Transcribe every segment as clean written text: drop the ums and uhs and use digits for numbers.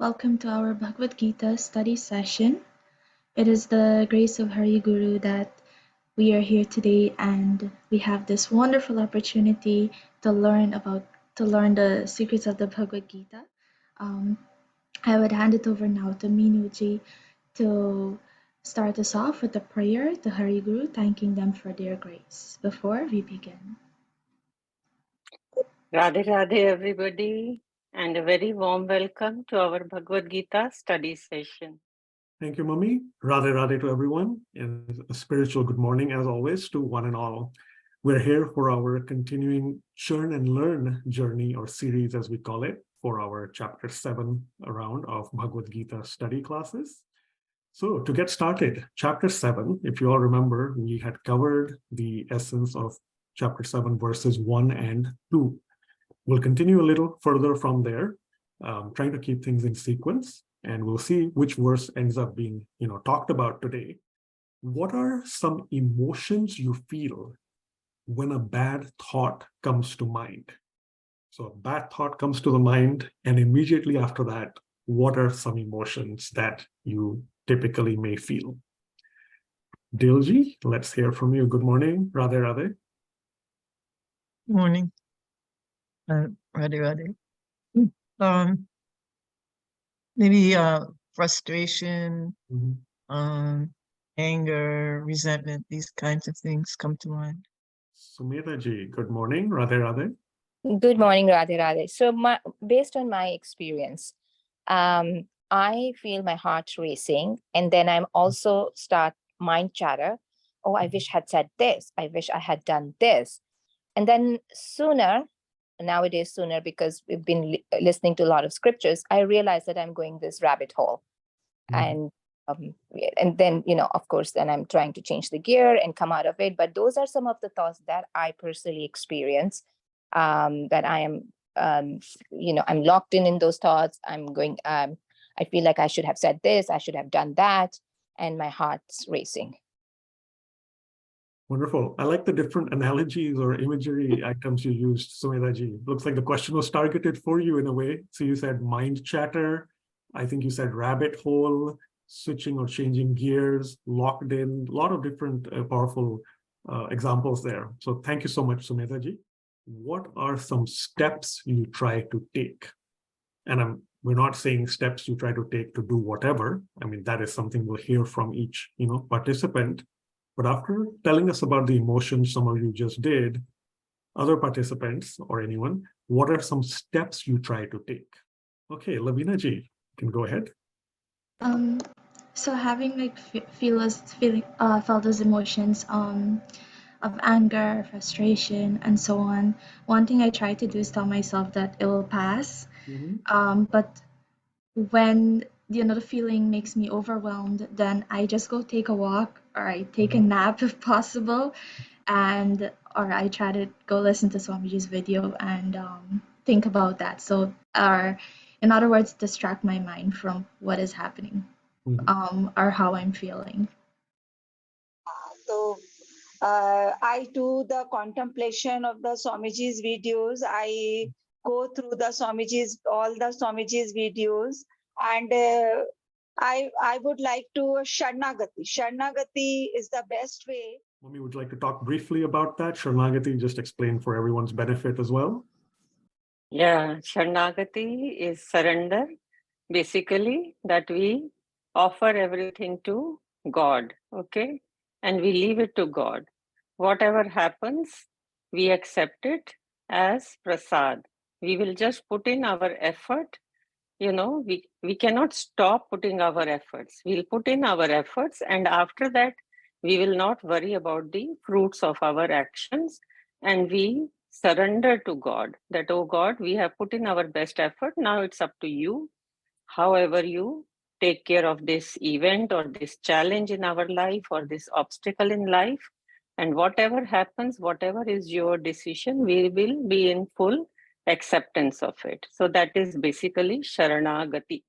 Welcome to our Bhagavad Gita study session. It is the grace of Hari Guru that we are here today and we have this wonderful opportunity to learn the secrets of the Bhagavad Gita. I would hand it over now to Minuji to start us off with a prayer to Hari Guru, thanking them for their grace. Before we begin. Radhe Radhe everybody, and a very warm welcome to our Bhagavad Gita study session. Thank you, Mummy. Radhe Radhe to everyone, and a spiritual good morning as always to one and all. We're here for our continuing churn and learn journey, or series as we call it, for our chapter 7 round of Bhagavad Gita study classes. So to get started, chapter 7, if you all remember, we had covered the essence of chapter 7 verses 1 and 2. We'll continue a little further from there, trying to keep things in sequence, and we'll see which verse ends up being, talked about today. What are some emotions you feel when a bad thought comes to mind? So a bad thought comes to the mind, and immediately after that, what are some emotions that you typically may feel? Dilji, let's hear from you. Good morning. Radhe Radhe. Good morning. Radhe Radhe. Maybe frustration, anger, resentment, these kinds of things come to mind. Sumedha ji, good morning. Radhe Radhe. Good morning, Radhe Radhe. So based on my experience, I feel my heart racing, and then I'm also start mind chatter. Oh, I wish I had said this. I wish I had done this. And then nowadays sooner, because we've been listening to a lot of scriptures, I realize that I'm going this rabbit hole. And then, of course, then I'm trying to change the gear and come out of it. But those are some of the thoughts that I personally experience, that I am, I'm locked in those thoughts. I feel like I should have said this, I should have done that, and my heart's racing. Wonderful. I like the different analogies or imagery items you used, Sumedha ji. Looks like the question was targeted for you in a way. So you said mind chatter. I think you said rabbit hole, switching or changing gears, locked in, a lot of different powerful examples there. So thank you so much, Sumedha ji. What are some steps you try to take? And we're not saying steps you try to take to do whatever. I mean, that is something we'll hear from each, participant. But after telling us about the emotions some of you just did, other participants or anyone, what are some steps you try to take? Okay, Lavina ji, you can go ahead. So having felt those emotions of anger, frustration, and so on, one thing I try to do is tell myself that it will pass. But when the feeling makes me overwhelmed, then I just go take a walk, or I take a nap if possible, or I try to go listen to Swamiji's video and think about that. So, in other words, distract my mind from what is happening, or how I'm feeling. So I do the contemplation of the Swamiji's videos. I go through all the Swamiji's videos, and I would like to Sharanagati. Sharanagati is the best way. Mummy would like to talk briefly about that. Sharanagati, just explain for everyone's benefit as well. Yeah, Sharanagati is surrender, basically, that we offer everything to God, okay? And we leave it to God. Whatever happens, we accept it as prasad. We will just put in our effort. We cannot stop putting our efforts. We'll put in our efforts, and after that, we will not worry about the fruits of our actions, and we surrender to God that, oh God, we have put in our best effort. Now it's up to you. However you take care of this event or this challenge in our life or this obstacle in life, and whatever happens, whatever is your decision, we will be in full acceptance of it. So that is basically Sharanagati.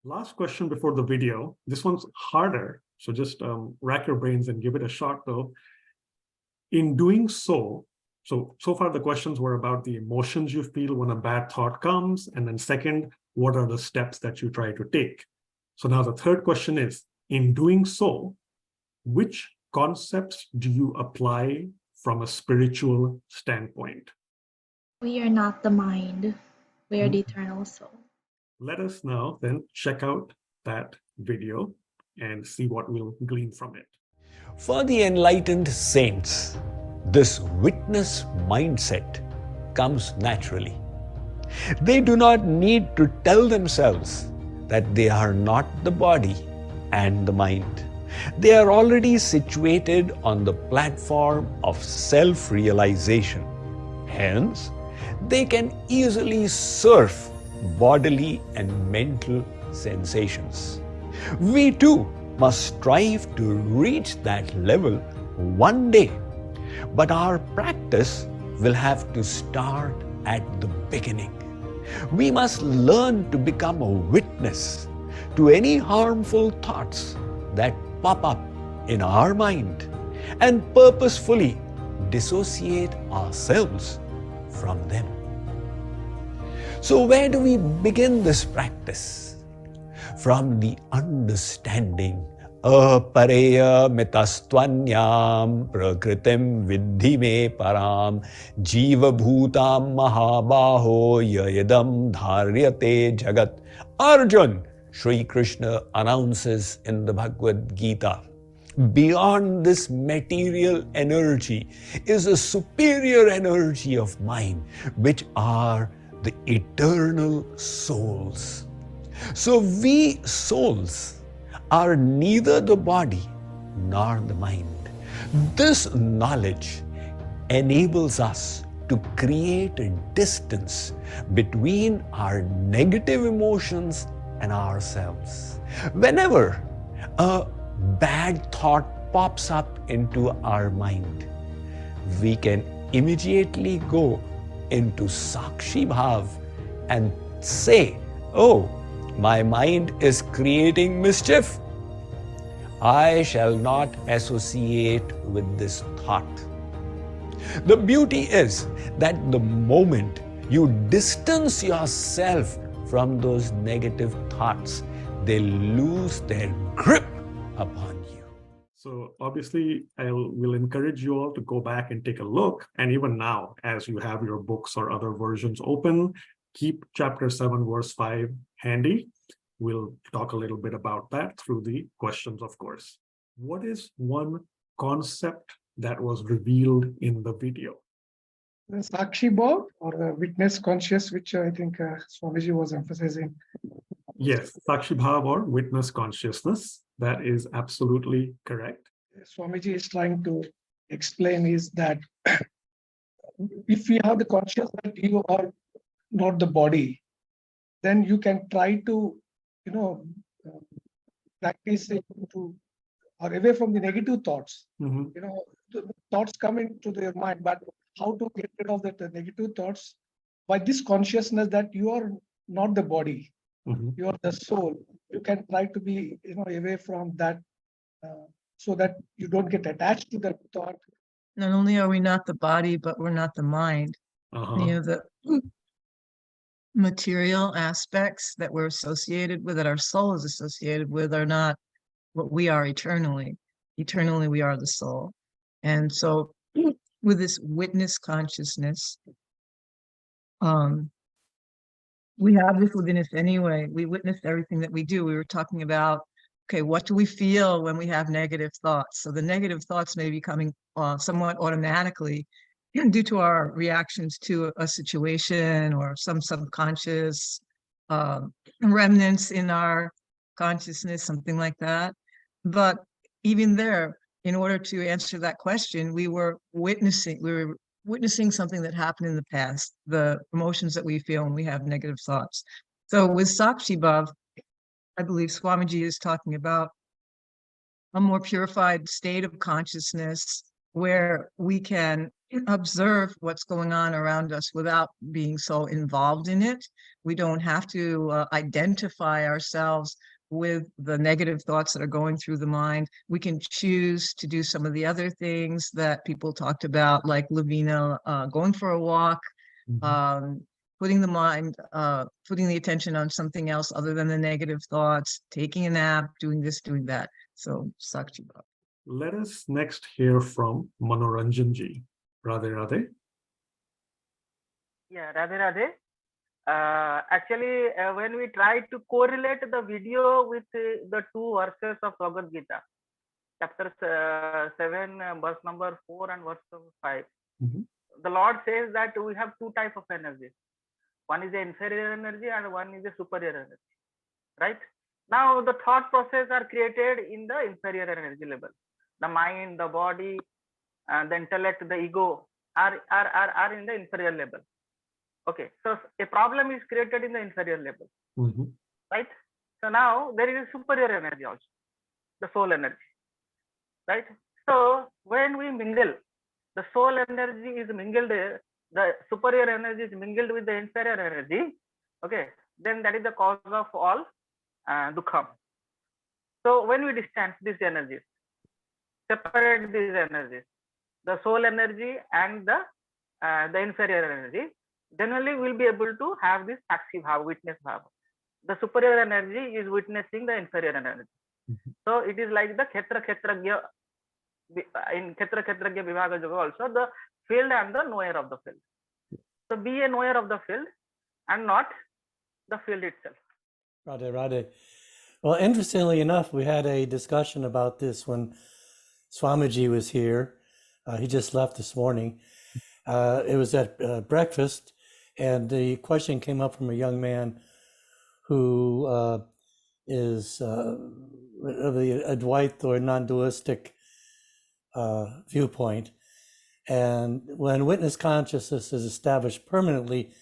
Last question before the video. This one's harder, so just rack your brains and give it a shot though. In doing so far the questions were about the emotions you feel when a bad thought comes, and then second, what are the steps that you try to take? So now the third question is, in doing so, which concepts do you apply from a spiritual standpoint? We are not the mind. We are the eternal soul. Let us now then check out that video and see what we'll glean from it. For the enlightened saints, this witness mindset comes naturally. They do not need to tell themselves that they are not the body and the mind. They are already situated on the platform of self-realization. Hence, they can easily surf bodily and mental sensations. We too must strive to reach that level one day, but our practice will have to start at the beginning. We must learn to become a witness to any harmful thoughts that pop up in our mind and purposefully dissociate ourselves from them. So where do we begin this practice? From the understanding apareya mitastvanyam prakritim vidhi me param jiva bhutam mahabaho yayadam dharyate jagat. Arjun, Sri Krishna announces in the Bhagavad Gita, beyond this material energy is a superior energy of mind, which are the eternal souls. So we souls are neither the body nor the mind. This knowledge enables us to create a distance between our negative emotions and ourselves. Whenever a bad thought pops up into our mind, we can immediately go into Sakshi Bhav and say, oh, my mind is creating mischief. I shall not associate with this thought. The beauty is that the moment you distance yourself from those negative thoughts, they lose their grip upon you. So obviously, will encourage you all to go back and take a look. And even now, as you have your books or other versions open, keep chapter 7, verse 5 handy. We'll talk a little bit about that through the questions, of course. What is one concept that was revealed in the video? The Sakshi Bhav, or the witness conscious, which I think Swamiji was emphasizing. Yes, Sakshi Bhav or witness consciousness. That is absolutely correct. Swamiji is trying to explain is that if you have the consciousness that you are not the body, then you can try to, practice it to or away from the negative thoughts. The thoughts come into your mind, but how to get rid of that negative thoughts? By this consciousness that you are not the body, you are the soul. You can try to be, away from that, so that you don't get attached to that thought. Not only are we not the body, but we're not the mind. The material aspects that we're associated with, that our soul is associated with, are not what we are eternally. Eternally, we are the soul. And so with this witness consciousness, we have this within us anyway. We witness everything that we do. We were talking about, okay, what do we feel when we have negative thoughts? So the negative thoughts may be coming somewhat automatically due to our reactions to a situation or some subconscious remnants in our consciousness, something like that. But even there, in order to answer that question, we were witnessing something that happened in the past, the emotions that we feel when we have negative thoughts. So with Sakshi Bhav, I believe Swamiji is talking about a more purified state of consciousness where we can observe what's going on around us without being so involved in it. We don't have to identify ourselves with the negative thoughts that are going through the mind. We can choose to do some of the other things that people talked about, like Lavina, going for a walk, putting the mind, putting the attention on something else other than the negative thoughts, taking a nap, doing this, doing that. So Sakshi Bhava. Let us next hear from Manoranjanji. Radhe Radhe. Yeah, Radhe Radhe. Actually, when we try to correlate the video with the two verses of Bhagavad Gita, chapter 7, verse number 4 and verse number 5, the Lord says that we have two types of energies. One is the inferior energy and one is the superior energy, right? Now, the thought process are created in the inferior energy level. The mind, the body, the intellect, the ego are in the inferior level. Okay, so a problem is created in the inferior level, right? So now there is a superior energy also, the soul energy, right? So when we mingle, the soul energy is mingled, the superior energy is mingled with the inferior energy, okay, then that is the cause of all dukkha. So when we distance these energies, separate these energies, the soul energy and the inferior energy, generally we'll be able to have this sakshi bhava, witness bhava. The superior energy is witnessing the inferior energy. So it is like the Kshetragya, in Kshetragya Vibhaga Yoga also, the field and the knower of the field. So be a knower of the field and not the field itself. Radhe Radhe. Well, interestingly enough, we had a discussion about this when Swamiji was here. He just left this morning. It was at breakfast, and the question came up from a young man who is of the Advaita or non-dualistic viewpoint. And when witness consciousness is established permanently,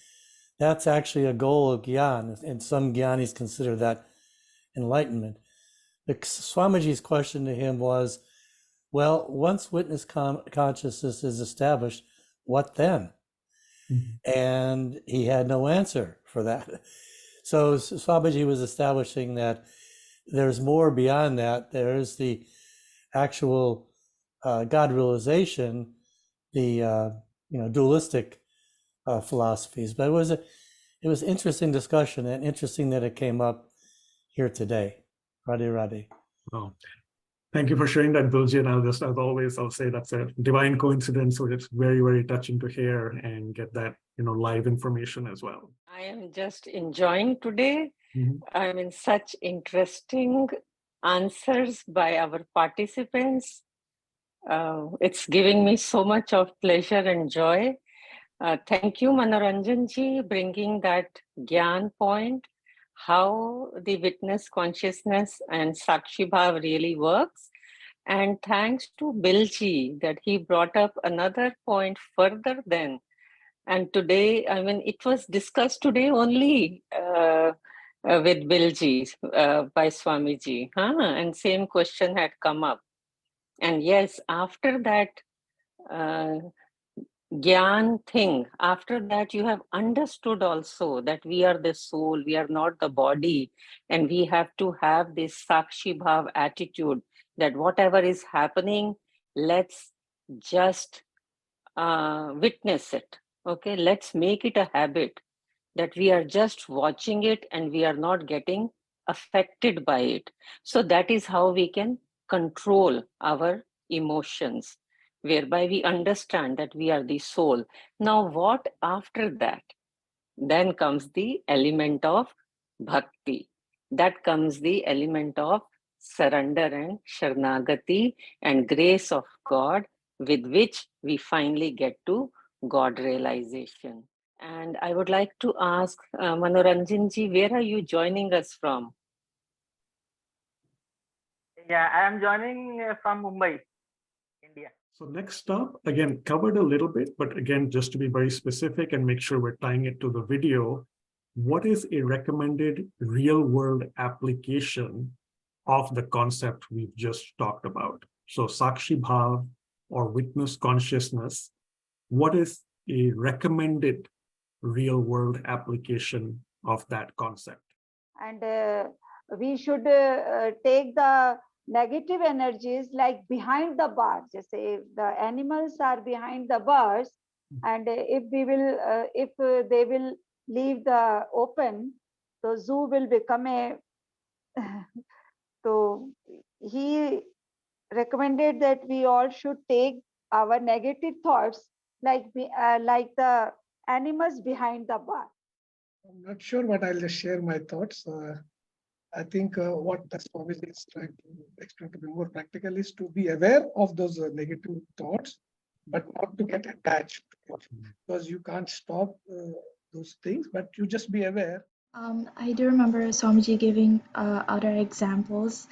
that's actually a goal of Gyan, and some Gyanis consider that enlightenment. But Swamiji's question to him was, well, once witness consciousness is established, what then? And he had no answer for that. So Swamiji was establishing that there's more beyond that. There is the actual God realization, the dualistic philosophies. But it was interesting discussion, and interesting that it came up here today. Radhe Radhe. Oh, thank you for sharing that, Bilji. And I'll just, as always, I'll say that's a divine coincidence. So it's very, very touching to hear and get that, live information as well. I am just enjoying today. I mean, such interesting answers by our participants. It's giving me so much of pleasure and joy. Thank you, Manoranjanji, bringing that Gyan point, how the witness consciousness and Sakshi Bhav really works. And thanks to Bilji that he brought up another point further then. And today, I mean, it was discussed today only with Bilji by Swamiji. And same question had come up. And yes, after that Gyan thing, after that you have understood also that we are the soul, we are not the body, and we have to have this Sakshi Bhav attitude that whatever is happening, let's just witness it. Okay, let's make it a habit that we are just watching it and we are not getting affected by it. So that is how we can control our emotions, whereby we understand that we are the soul. Now, what after that? Then comes the element of bhakti. That comes the element of surrender and Sharanagati and grace of God, with which we finally get to God realization. And I would like to ask Manoranjanji, where are you joining us from? Yeah, I am joining from Mumbai, India. So next up, again, covered a little bit, but again, just to be very specific and make sure we're tying it to the video, what is a recommended real-world application of the concept we've just talked about? So Sakshi Bhav or witness consciousness, what is a recommended real-world application of that concept? And we should take the negative energies like behind the bars. Just say if the animals are behind the bars, and if we will, if they will leave the open, the zoo will become a so he recommended that we all should take our negative thoughts like the animals behind the bar. I'm not sure, but I'll just share my thoughts. I think what the Swamiji is trying to explain to be more practical is to be aware of those negative thoughts, but not to get attached, because you can't stop those things, but you just be aware. I do remember Swamiji giving other examples,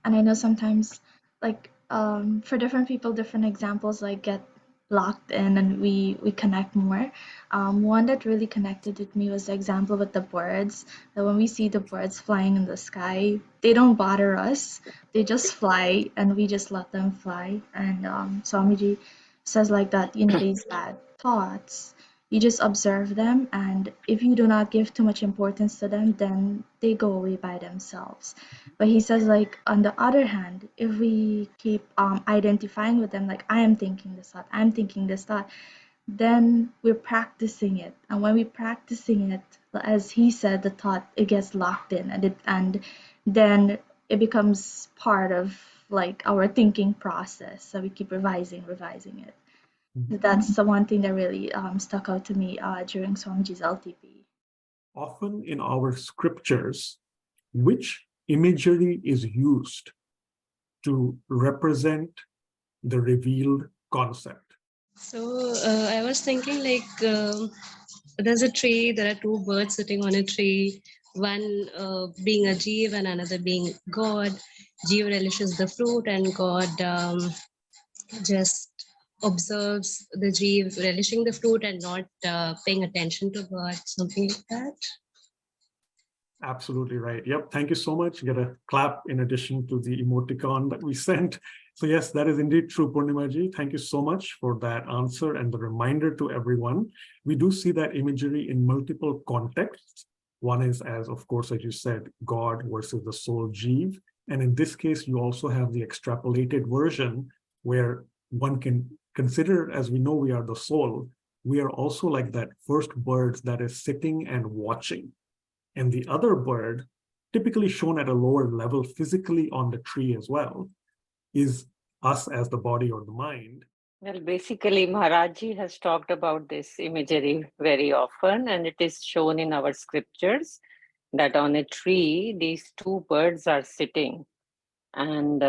and I know sometimes, like for different people, different examples like get locked in, and we connect more. One that really connected with me was the example with the birds. That when we see the birds flying in the sky, they don't bother us; they just fly, and we just let them fly. And Swamiji says like that, you know, these bad thoughts, you just observe them, and if you do not give too much importance to them, then they go away by themselves. But he says, like, on the other hand, if we keep identifying with them, like, I am thinking this thought, I'm thinking this thought, then we're practicing it. And when we're practicing it, as he said, the thought, it gets locked in, and then it becomes part of like our thinking process. So we keep revising it. That's the one thing that really stuck out to me during Swamiji's LTP. Often in our scriptures, which imagery is used to represent the revealed concept? So I was thinking like there's a tree, there are two birds sitting on a tree, one being a Jeev and another being God. Jeev relishes the fruit and God just observes the Jeev relishing the fruit and not paying attention to God, something like that. Absolutely right. Yep. Thank you so much. Get a clap in addition to the emoticon that we sent. So yes, that is indeed true, Purnimaji. Thank you so much for that answer and the reminder to everyone. We do see that imagery in multiple contexts. One is, as of course, as you said, God versus the soul Jeev. And in this case, you also have the extrapolated version where one can consider, as we know we are the soul, we are also like that first bird that is sitting and watching. And the other bird, typically shown at a lower level physically on the tree as well, is us as the body or the mind. Well, basically, Maharaji has talked about this imagery very often, and it is shown in our scriptures that on a tree, these two birds are sitting. And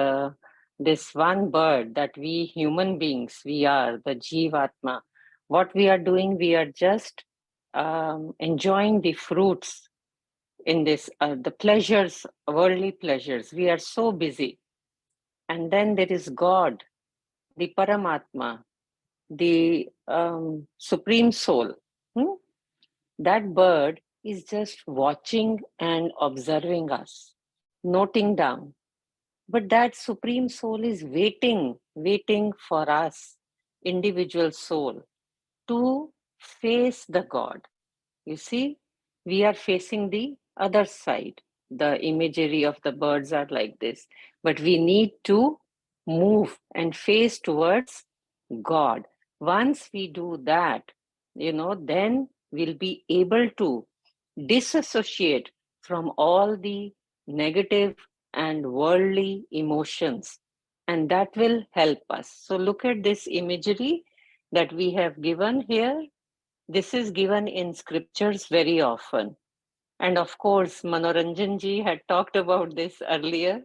this one bird that we human beings, we are the Jivatma, what we are doing, we are just enjoying the fruits in this, the pleasures, worldly pleasures. We are so busy. And then there is God, the Paramatma, the Supreme Soul. That bird is just watching and observing us, noting down. But that Supreme Soul is waiting for us, individual soul, to face the God. You see, we are facing the other side. The imagery of the birds are like this, but we need to move and face towards God. Once we do that, then we'll be able to disassociate from all the negative and worldly emotions, and that will help us. So look at this imagery that we have given here. This is given in scriptures very often. And of course, Manoranjan ji had talked about this earlier.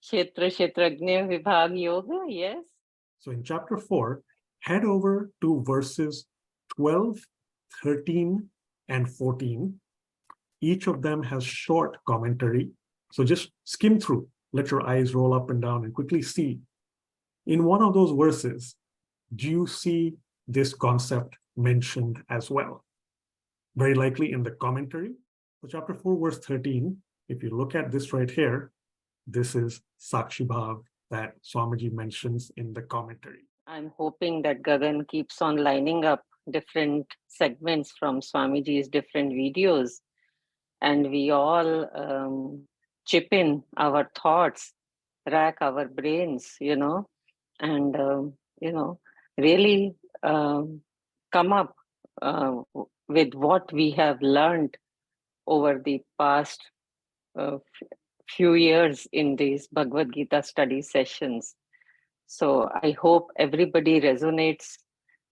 Kshetra Kshetrajna Vibhag Yoga, yes. So in chapter 4, head over to verses 12, 13, and 14. Each of them has short commentary. So just skim through, let your eyes roll up and down and quickly see. In one of those verses, do you see this concept mentioned as well? Very likely in the commentary. So chapter 4, verse 13, if you look at this right here, this is Sakshi Bhav that Swamiji mentions in the commentary. I'm hoping that Gagan keeps on lining up different segments from Swamiji's different videos, and we all chip in our thoughts, rack our brains, and really come up with what we have learned over the past few years in these Bhagavad Gita study sessions. So I hope everybody resonates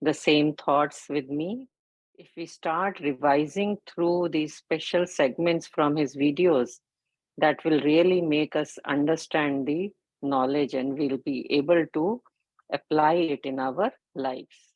the same thoughts with me. If we start revising through these special segments from his videos, that will really make us understand the knowledge and we'll be able to apply it in our lives.